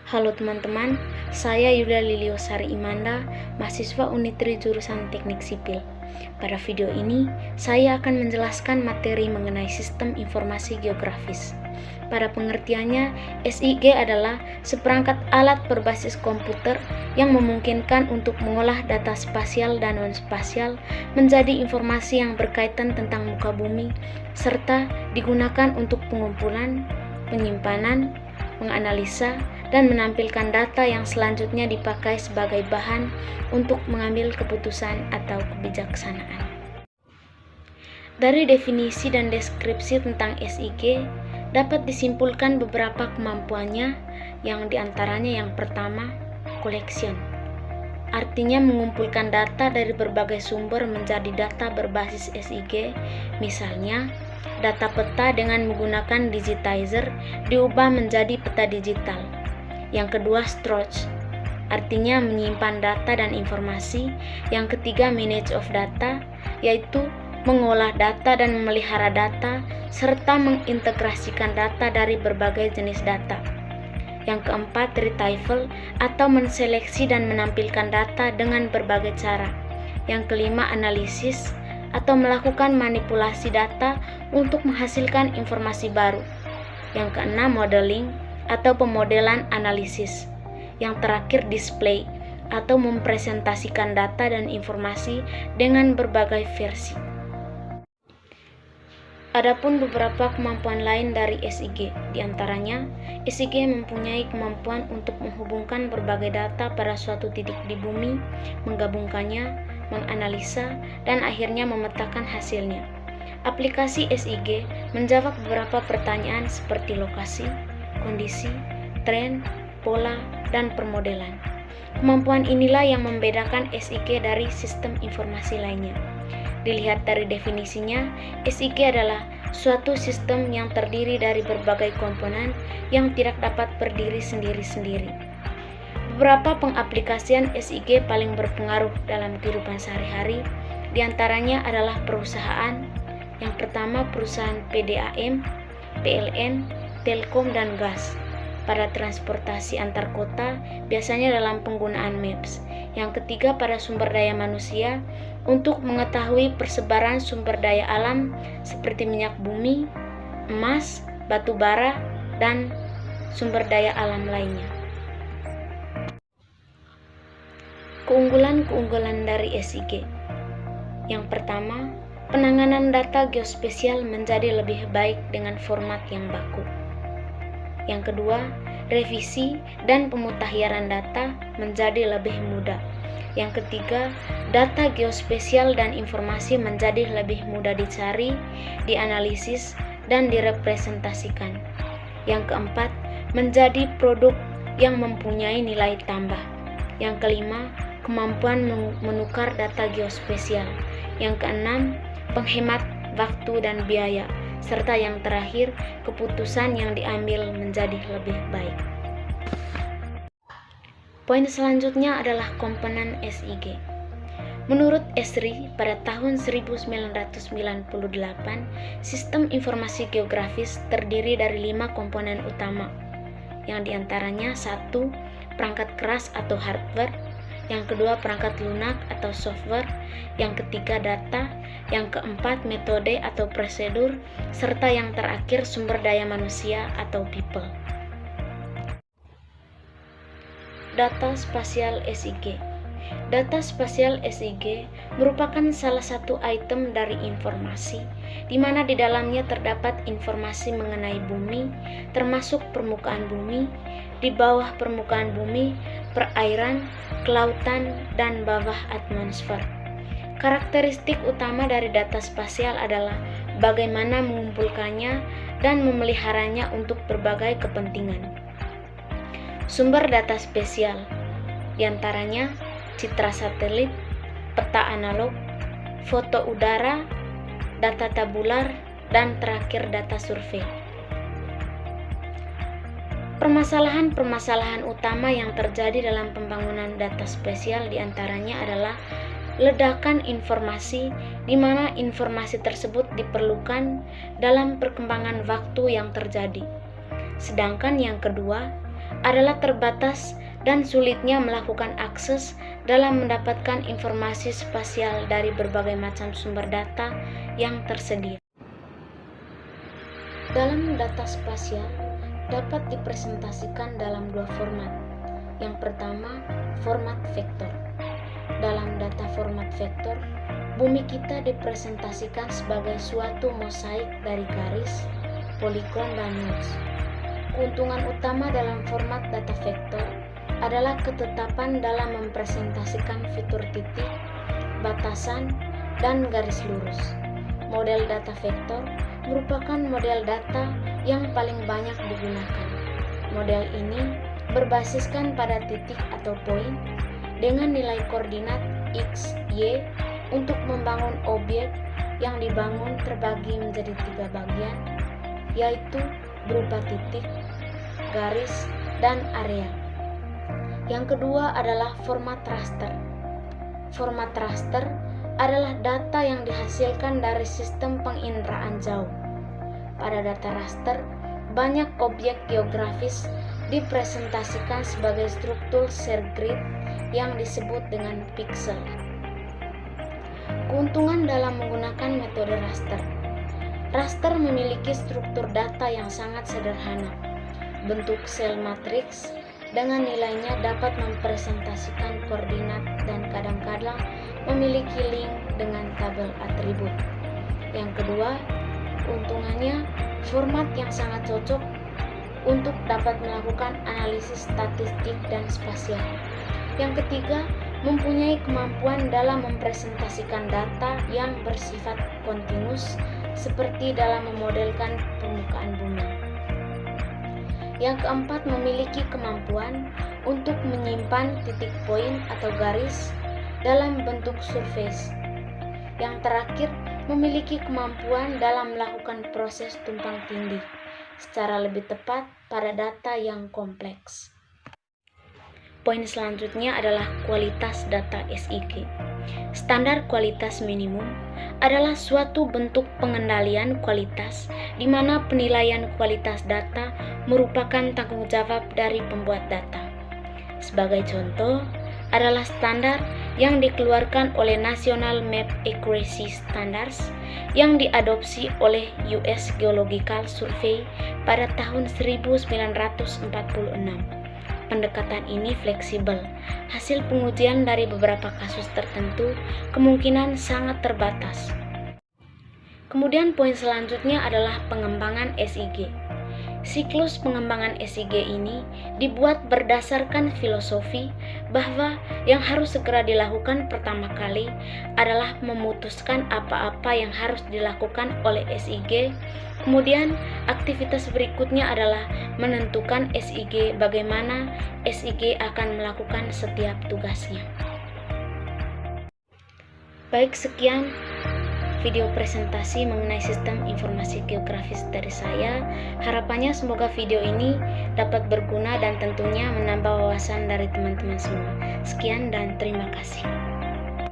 Halo teman-teman, saya Yulia Liliosari Imanda, mahasiswa Unitri jurusan Teknik Sipil. Pada video ini, saya akan menjelaskan materi mengenai sistem informasi geografis. Pada pengertiannya, SIG adalah seperangkat alat berbasis komputer yang memungkinkan untuk mengolah data spasial dan non-spasial menjadi informasi yang berkaitan tentang muka bumi, serta digunakan untuk pengumpulan, penyimpanan, menganalisa, dan menampilkan data yang selanjutnya dipakai sebagai bahan untuk mengambil keputusan atau kebijaksanaan. Dari definisi dan deskripsi tentang SIG, dapat disimpulkan beberapa kemampuannya, yang diantaranya yang pertama, collection. Artinya mengumpulkan data dari berbagai sumber menjadi data berbasis SIG, misalnya data peta dengan menggunakan digitizer diubah menjadi peta digital. Yang kedua, storage, artinya menyimpan data dan informasi. Yang ketiga, manage of data, yaitu mengolah data dan memelihara data, serta mengintegrasikan data dari berbagai jenis data. Yang keempat, retrieval, atau menseleksi dan menampilkan data dengan berbagai cara. Yang kelima, analisis, atau melakukan manipulasi data untuk menghasilkan informasi baru. Yang keenam, modeling, atau pemodelan analisis. Yang terakhir, display, atau mempresentasikan data dan informasi dengan berbagai versi. Adapun beberapa kemampuan lain dari SIG, diantaranya SIG mempunyai kemampuan untuk menghubungkan berbagai data pada suatu titik di bumi, menggabungkannya, menganalisa, dan akhirnya memetakan hasilnya. Aplikasi SIG menjawab beberapa pertanyaan seperti lokasi, kondisi, tren, pola, dan permodelan. Kemampuan inilah yang membedakan SIG dari sistem informasi lainnya. Dilihat dari definisinya, SIG adalah suatu sistem yang terdiri dari berbagai komponen yang tidak dapat berdiri sendiri-sendiri. Beberapa pengaplikasian SIG paling berpengaruh dalam kehidupan sehari-hari, diantaranya adalah perusahaan. Yang pertama, perusahaan PDAM, PLN, Telkom, dan gas. Pada transportasi antar kota, biasanya dalam penggunaan Maps. Yang ketiga, pada sumber daya manusia, untuk mengetahui persebaran sumber daya alam seperti minyak bumi, emas, batu bara, dan sumber daya alam lainnya. Keunggulan-keunggulan dari SIG. Yang pertama, penanganan data geospasial menjadi lebih baik dengan format yang baku. Yang kedua, revisi dan pemutakhiran data menjadi lebih mudah. Yang ketiga, data geospasial dan informasi menjadi lebih mudah dicari, dianalisis, dan direpresentasikan. Yang keempat, menjadi produk yang mempunyai nilai tambah. Yang kelima, kemampuan menukar data geospasial. Yang keenam, penghemat waktu dan biaya. Serta yang terakhir, keputusan yang diambil menjadi lebih baik. Poin selanjutnya adalah komponen SIG. Menurut Esri, pada tahun 1998, sistem informasi geografis terdiri dari 5 komponen utama, yang diantaranya 1. Perangkat keras atau hardware, yang kedua perangkat lunak atau software, yang ketiga data, yang keempat metode atau prosedur, serta yang terakhir sumber daya manusia atau people. Data spasial SIG. Data spasial SIG merupakan salah satu item dari informasi, di mana di dalamnya terdapat informasi mengenai bumi, termasuk permukaan bumi, di bawah permukaan bumi, perairan, kelautan, dan bawah atmosfer. Karakteristik utama dari data spasial adalah bagaimana mengumpulkannya dan memeliharanya untuk berbagai kepentingan. Sumber data spasial, diantaranya citra satelit, peta analog, foto udara, data tabular, dan terakhir data survei. Permasalahan-permasalahan utama yang terjadi dalam pembangunan data spasial diantaranya adalah ledakan informasi, di mana informasi tersebut diperlukan dalam perkembangan waktu yang terjadi. Sedangkan yang kedua, adalah terbatas dan sulitnya melakukan akses dalam mendapatkan informasi spasial dari berbagai macam sumber data yang tersedia. Dalam data spasial dapat dipresentasikan dalam dua format. Yang pertama, format vektor. Dalam data format vektor, bumi kita dipresentasikan sebagai suatu mosaik dari garis, poligon, dan nodes. Keuntungan utama dalam format data vektor adalah ketetapan dalam mempresentasikan fitur titik, batasan, dan garis lurus. Model data vektor merupakan model data yang paling banyak digunakan. Model ini berbasiskan pada titik atau poin dengan nilai koordinat X, Y untuk membangun objek yang dibangun terbagi menjadi 3 bagian, yaitu berupa titik, garis, dan area. Yang kedua adalah format raster. Format raster adalah data yang dihasilkan dari sistem penginderaan jauh. Pada data raster, banyak objek geografis dipresentasikan sebagai struktur share grid yang disebut dengan piksel. Keuntungan dalam menggunakan metode raster. Raster memiliki struktur data yang sangat sederhana. Bentuk sel matriks dengan nilainya dapat mempresentasikan koordinat dan kadang-kadang memiliki link dengan tabel atribut. Yang kedua, keuntungannya format yang sangat cocok untuk dapat melakukan analisis statistik dan spasial. Yang ketiga, mempunyai kemampuan dalam mempresentasikan data yang bersifat kontinus seperti dalam memodelkan permukaan bumi. Yang keempat, memiliki kemampuan untuk menyimpan titik poin atau garis dalam bentuk surface. Yang terakhir, memiliki kemampuan dalam melakukan proses tumpang tindih secara lebih tepat pada data yang kompleks. Poin selanjutnya adalah kualitas data SIG. Standar kualitas minimum adalah suatu bentuk pengendalian kualitas di mana penilaian kualitas data merupakan tanggung jawab dari pembuat data. Sebagai contoh adalah standar yang dikeluarkan oleh National Map Accuracy Standards yang diadopsi oleh US Geological Survey pada tahun 1946. Pendekatan ini fleksibel. Hasil pengujian dari beberapa kasus tertentu kemungkinan sangat terbatas. Kemudian poin selanjutnya adalah pengembangan SIG. Siklus pengembangan SIG ini dibuat berdasarkan filosofi bahwa yang harus segera dilakukan pertama kali adalah memutuskan apa-apa yang harus dilakukan oleh SIG. Kemudian aktivitas berikutnya adalah menentukan SIG bagaimana SIG akan melakukan setiap tugasnya. Baik, sekian video presentasi mengenai sistem informasi geografis dari saya. Harapannya semoga video ini dapat berguna dan tentunya menambah wawasan dari teman-teman semua. Sekian dan terima kasih.